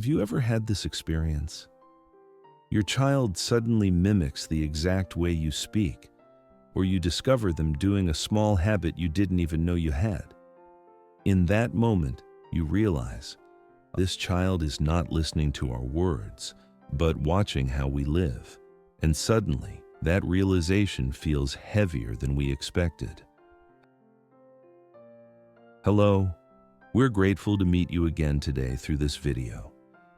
Have you ever had this experience? Your child suddenly mimics the exact way you speak, or you discover them doing a small habit you didn't even know you had. In that moment, you realize this child is not listening to our words, but watching how we live. And suddenly, that realization feels heavier than we expected. Hello, we're grateful to meet you again today through this video.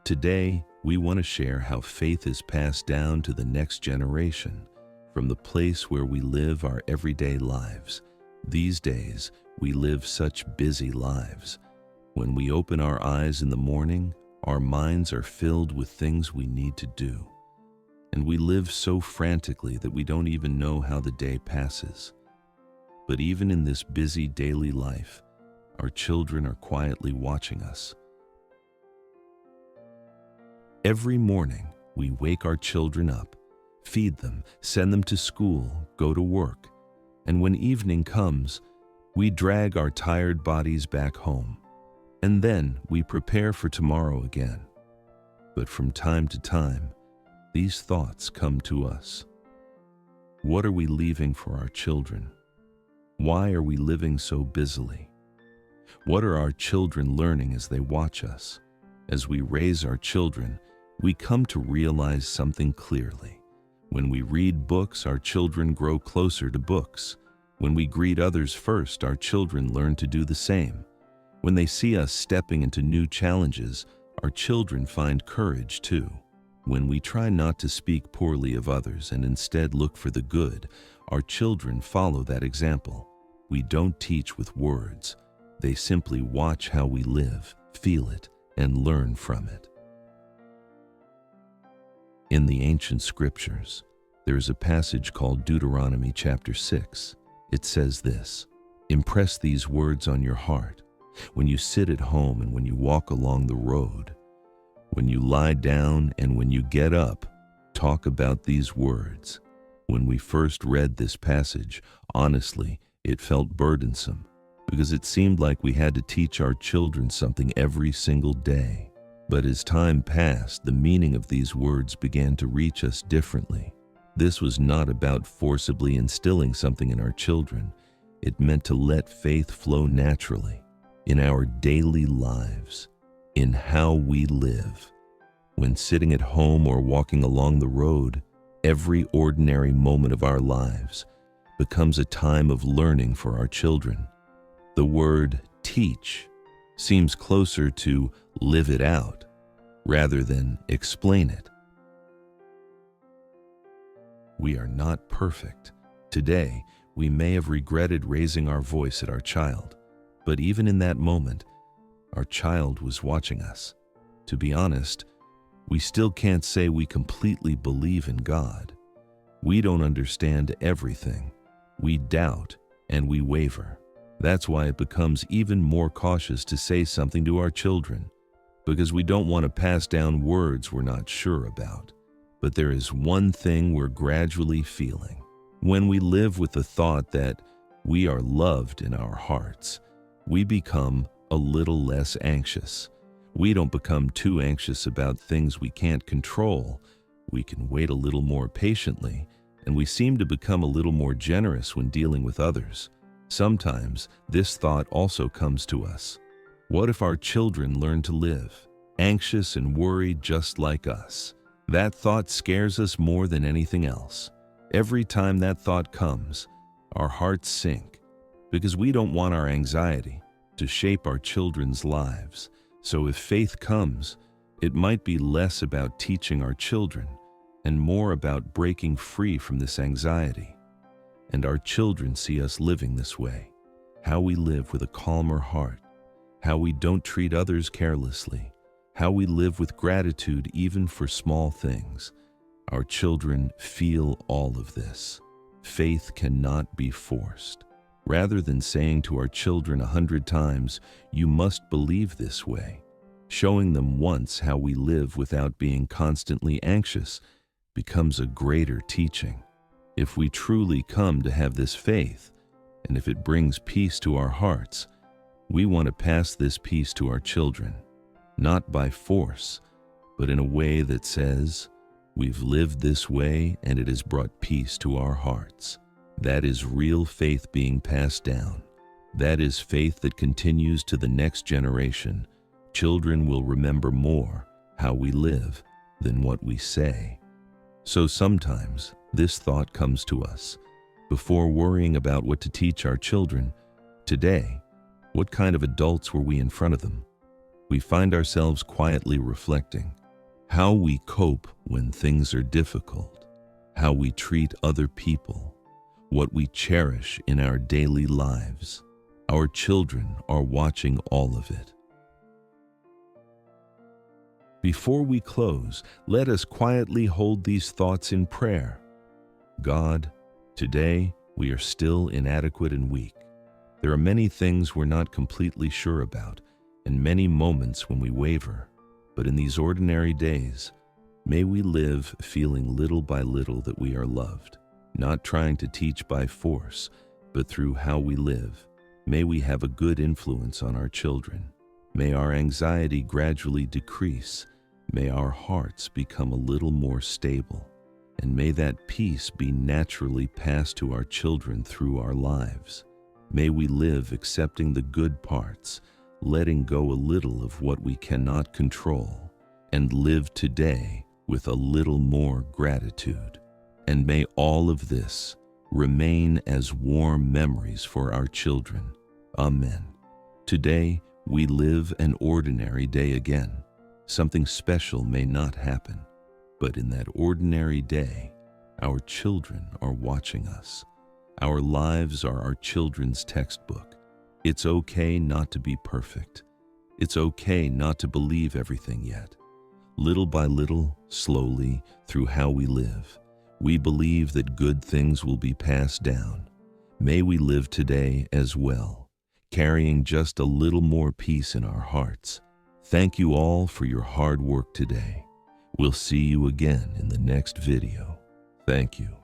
Today, we want to share how faith is passed down to the next generation, from the place where we live our everyday lives. These days, we live such busy lives. When we open our eyes in the morning, our minds are filled with things we need to do. And we live so frantically that we don't even know how the day passes. But even in this busy daily life, our children are quietly watching us. Every morning, we wake our children up, feed them, send them to school, go to work, and when evening comes, we drag our tired bodies back home, and then we prepare for tomorrow again. But from time to time, these thoughts come to us. What are we leaving for our children? Why are we living so busily? What are our children learning as they watch us? As we raise our children, we come to realize something clearly. When we read books, our children grow closer to books. When we greet others first, our children learn to do the same. When they see us stepping into new challenges, our children find courage too. When we try not to speak poorly of others and instead look for the good, our children follow that example. We don't teach with words. They simply watch how we live, feel it, and learn from it. In the ancient scriptures, there is a passage called Deuteronomy chapter 6. It says this: "Impress these words on your heart, when you sit at home and when you walk along the road, when you lie down and when you get up, talk about these words." When we first read this passage, honestly, it felt burdensome, because it seemed like we had to teach our children something every single day. But as time passed, the meaning of these words began to reach us differently. This was not about forcibly instilling something in our children. It meant to let faith flow naturally in our daily lives, in how we live. When sitting at home or walking along the road, every ordinary moment of our lives becomes a time of learning for our children. The word teach seems closer to live it out rather than explain it. We are not perfect. Today, we may have regretted raising our voice at our child, but even in that moment, our child was watching us. To be honest, we still can't say we completely believe in God. We don't understand everything. We doubt and we waver. That's why it becomes even more cautious to say something to our children, because we don't want to pass down words we're not sure about. But there is one thing we're gradually feeling. When we live with the thought that we are loved in our hearts, we become a little less anxious. We don't become too anxious about things we can't control. We can wait a little more patiently, and we seem to become a little more generous when dealing with others. Sometimes this thought also comes to us. What if our children learn to live anxious and worried just like us? That thought scares us more than anything else. Every time that thought comes, our hearts sink, because we don't want our anxiety to shape our children's lives. So if faith comes, it might be less about teaching our children and more about breaking free from this anxiety. And our children see us living this way, how we live with a calmer heart, how we don't treat others carelessly, how we live with gratitude even for small things. Our children feel all of this. Faith cannot be forced. Rather than saying to our children 100 times, "You must believe this way," showing them once how we live without being constantly anxious becomes a greater teaching. If we truly come to have this faith, and if it brings peace to our hearts, we want to pass this peace to our children, not by force, but in a way that says, we've lived this way and it has brought peace to our hearts. That is real faith being passed down. That is faith that continues to the next generation. Children will remember more how we live than what we say. So sometimes this thought comes to us. Before worrying about what to teach our children, today, what kind of adults were we in front of them? We find ourselves quietly reflecting how we cope when things are difficult, how we treat other people, what we cherish in our daily lives. Our children are watching all of it. Before we close, let us quietly hold these thoughts in prayer. God, today we are still inadequate and weak. There are many things we're not completely sure about, and many moments when we waver. But in these ordinary days, may we live feeling little by little that we are loved, not trying to teach by force, but through how we live. May we have a good influence on our children. May our anxiety gradually decrease. May our hearts become a little more stable. And may that peace be naturally passed to our children through our lives. May we live accepting the good parts, letting go a little of what we cannot control, and live today with a little more gratitude. And may all of this remain as warm memories for our children. Amen. Today, we live an ordinary day again. Something special may not happen, but in that ordinary day, our children are watching us. Our lives are our children's textbook. It's okay not to be perfect. It's okay not to believe everything yet. Little by little, slowly, through how we live, we believe that good things will be passed down. May we live today as well, carrying just a little more peace in our hearts. Thank you all for your hard work today. We'll see you again in the next video. Thank you.